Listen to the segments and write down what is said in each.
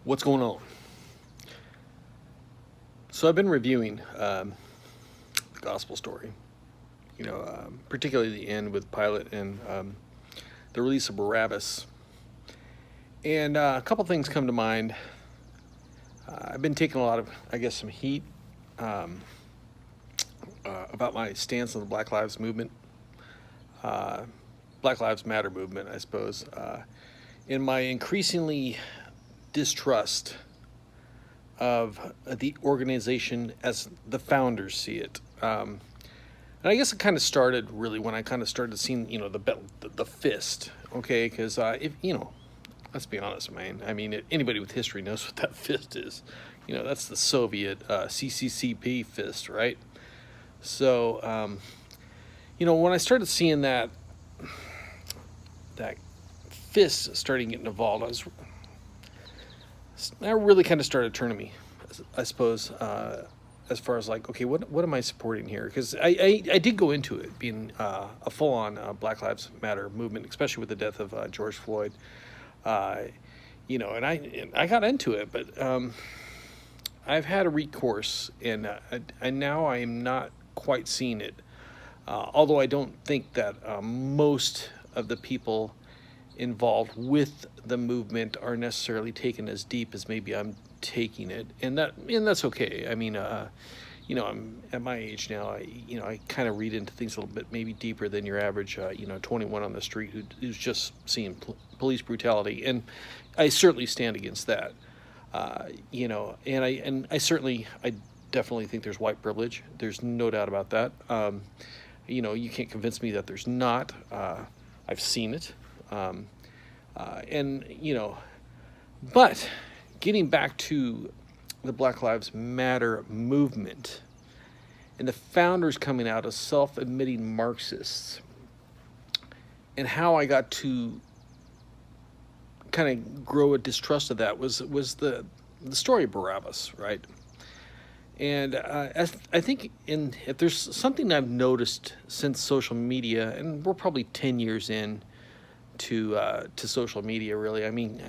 What's going on? So I've been reviewing the gospel story, particularly the end with Pilate and the release of Barabbas. And a couple things come to mind. I've been taking a lot of, some heat about my stance on the Black Lives movement, Black Lives Matter movement, I suppose, in my increasingly distrust of the organization as the founders see it. And I guess it kind of started really when I kind of started seeing, the fist, okay? Because let's be honest, man. I mean, anybody with history knows what that fist is. That's the Soviet CCCP fist, right? So, when I started seeing that fist starting getting involved, that really kind of started turning me, I suppose, as far as like, okay, what am I supporting here? Because I did go into it being a full-on Black Lives Matter movement, especially with the death of George Floyd. And I got into it, but I've had a recourse, and now I am not quite seeing it. Although I don't think that most of the people involved with the movement are necessarily taken as deep as maybe I'm taking it, and that's okay. I mean, I'm at my age now. I kind of read into things a little bit maybe deeper than your average 21 on the street who's just seeing police brutality, and I certainly stand against that. And I definitely think there's white privilege. There's no doubt about that. You can't convince me that there's not. I've seen it. But getting back to the Black Lives Matter movement and the founders coming out as self-admitting Marxists, and how I got to kind of grow a distrust of that was the story of Barabbas, right? And I think if there's something I've noticed since social media, and we're probably 10 years in to social media, really. I mean,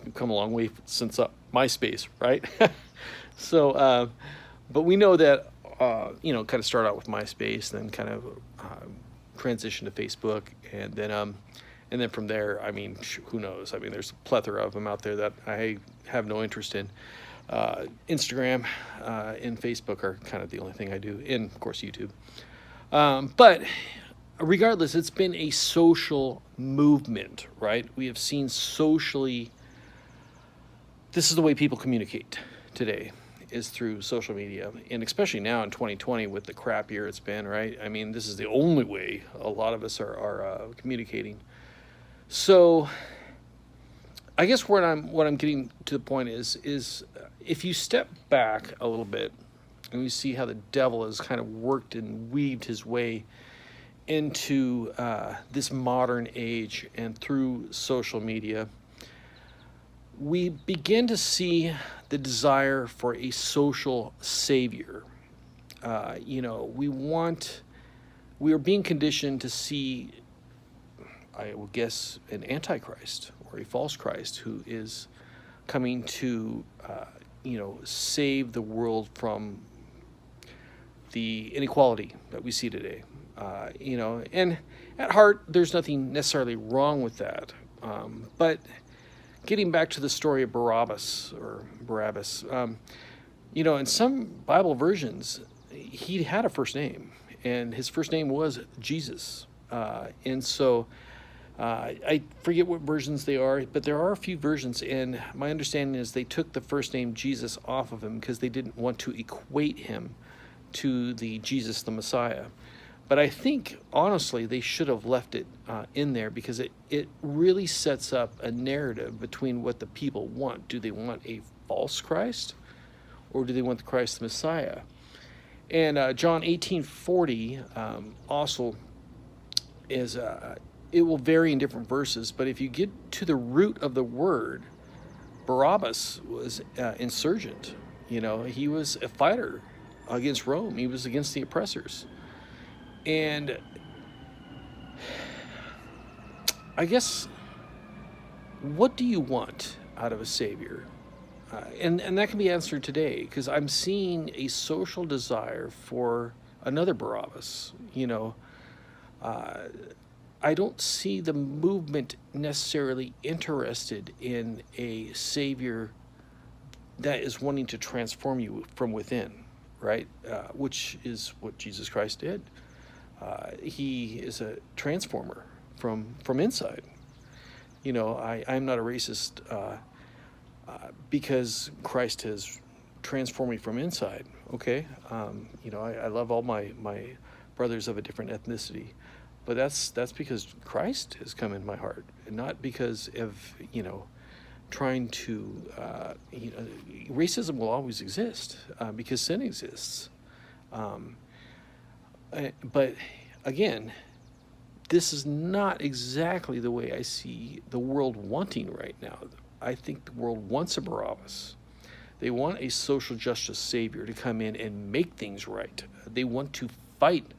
we've come a long way since MySpace, right? So, but we know that, kind of start out with MySpace, then kind of transition to Facebook, and then from there, I mean, who knows? I mean, there's a plethora of them out there that I have no interest in. Instagram and Facebook are kind of the only thing I do, and of course YouTube. But regardless, it's been a social movement, right? We have seen socially, this is the way people communicate today, is through social media, and especially now in 2020 with the crap year it's been, right? I mean, this is the only way a lot of us are communicating. So I guess what I'm getting to the point is if you step back a little bit and you see how the devil has kind of worked and weaved his way into this modern age and through social media, we begin to see the desire for a social savior. We are being conditioned to see, I will guess, an antichrist or a false Christ who is coming to, save the world from the inequality that we see today. And at heart, there's nothing necessarily wrong with that. But getting back to the story of Barabbas, in some Bible versions, he had a first name, and his first name was Jesus. And so I forget what versions they are, but there are a few versions, and my understanding is they took the first name Jesus off of him because they didn't want to equate him to the Jesus the Messiah. But I think, honestly, they should have left it in there because it really sets up a narrative between what the people want. Do they want a false Christ, or do they want the Christ the Messiah? And John 18:40 also is, it will vary in different verses, but if you get to the root of the word, Barabbas was insurgent. He was a fighter against Rome. He was against the oppressors. And I guess, what do you want out of a savior? And that can be answered today, because I'm seeing a social desire for another Barabbas. I don't see the movement necessarily interested in a savior that is wanting to transform you from within, right? Which is what Jesus Christ did. He is a transformer from inside. I'm not a racist because Christ has transformed me from inside. Okay, I love all my brothers of a different ethnicity, but that's because Christ has come in my heart, and not because of trying to. Racism will always exist because sin exists. But again, this is not exactly the way I see the world wanting right now. I think the world wants a Barabbas. They want a social justice savior to come in and make things right. They want to fight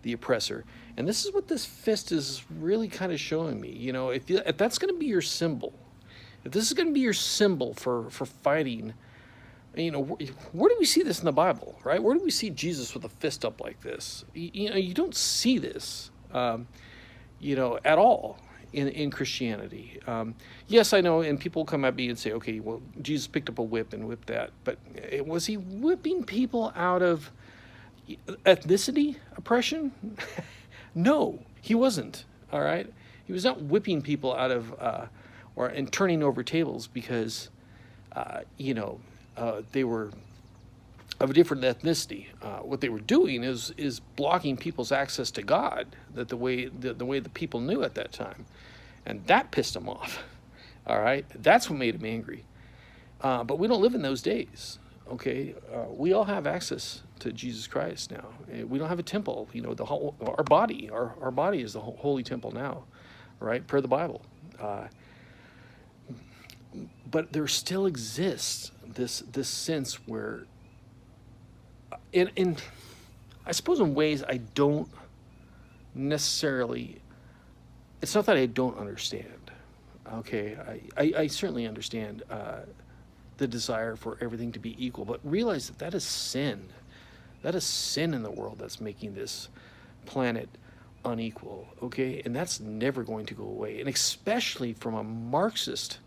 the oppressor. And this is what this fist is really kind of showing me. If that's going to be your symbol, if this is going to be your symbol for fighting, where do we see this in the Bible, right? Where do we see Jesus with a fist up like this? You don't see this, at all in Christianity. Yes, I know, and people come at me and say, okay, well, Jesus picked up a whip and whipped that. But was he whipping people out of ethnicity oppression? No, he wasn't, all right? He was not whipping people out of, and turning over tables because, they were of a different ethnicity. What they were doing is blocking people's access to God, that the way the people knew at that time, and that pissed them off. All right, that's what made him angry. But we don't live in those days. Okay, we all have access to Jesus Christ now. We don't have a temple. Our body is the holy temple now, right? Per the Bible. But there still exists this sense where, in I suppose in ways I don't necessarily, it's not that I don't understand. Okay, I certainly understand the desire for everything to be equal, but realize that is sin. That is sin in the world that's making this planet unequal, okay? And that's never going to go away, and especially from a Marxist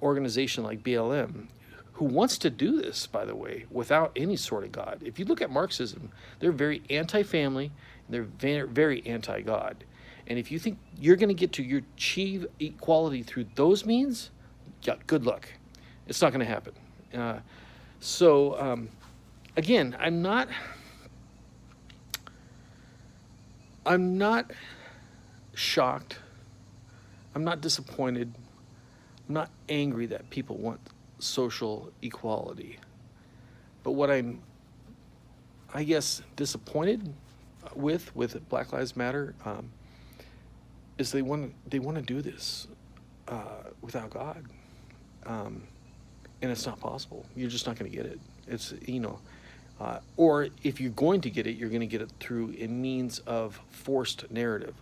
organization like BLM, who wants to do this, by the way, without any sort of God. If you look at Marxism, they're very anti-family, and they're very, very anti-God. And if you think you're going to get to achieve equality through those means, yeah, good luck. It's not going to happen. Again, I'm not shocked. I'm not disappointed. I'm not angry that people want social equality. But what I'm, I guess, disappointed with Black Lives Matter is they want to do this without God, and it's not possible. You're just not going to get it. It's or if you're going to get it, you're going to get it through a means of forced narrative.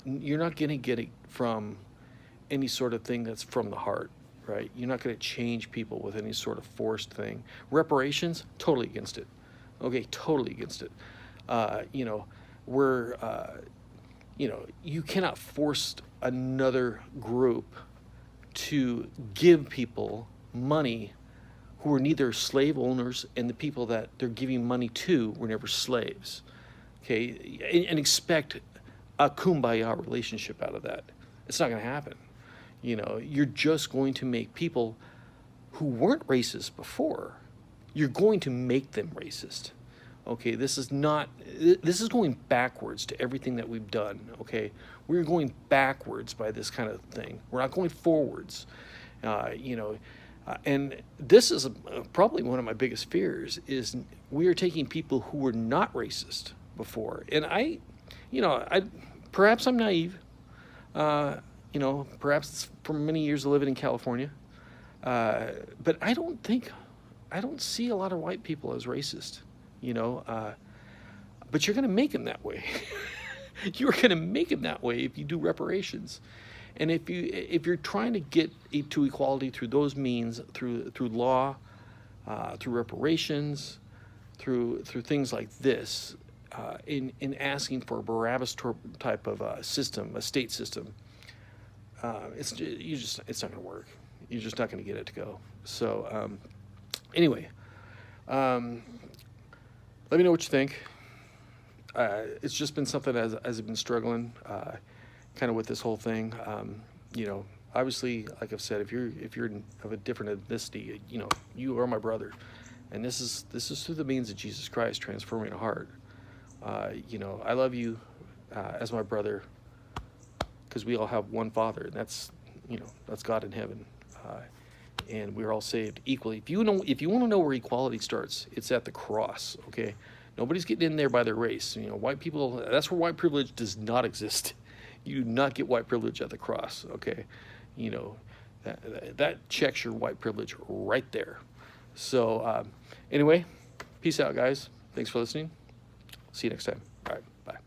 You're not going to get it from any sort of thing that's from the heart, right? You're not going to change people with any sort of forced thing. Reparations, totally against it. Okay, totally against it. You cannot force another group to give people money who are neither slave owners, and the people that they're giving money to were never slaves, okay? And expect a kumbaya relationship out of that. It's not going to happen. You're just going to make people who weren't racist before, you're going to make them racist. Okay, this is going backwards to everything that we've done, okay? We're going backwards by this kind of thing. We're not going forwards, and this is probably one of my biggest fears, is we are taking people who were not racist before. And perhaps I'm naive, perhaps it's from many years of living in California, but I don't see a lot of white people as racist. But you're going to make them that way. You're going to make them that way if you do reparations. And if you're trying to get to equality through those means, through law, through reparations, through things like this, in asking for a Barabbas type of system, a state system, it's not going to work. You're just not going to get it to go. So anyway, let me know what you think. It's just been something as I've been struggling, kind of with this whole thing. You know, obviously, like I've said, if you're of a different ethnicity, you know, you are my brother, and this is through the means of Jesus Christ transforming a heart. You know, I love you as my brother, because we all have one Father, and that's God in heaven, and we're all saved equally. If you want to know where equality starts, it's at the cross. Okay, nobody's getting in there by their race. You know, white people. That's where white privilege does not exist. You do not get white privilege at the cross. Okay, you know, that checks your white privilege right there. So anyway, peace out, guys. Thanks for listening. See you next time. All right, bye.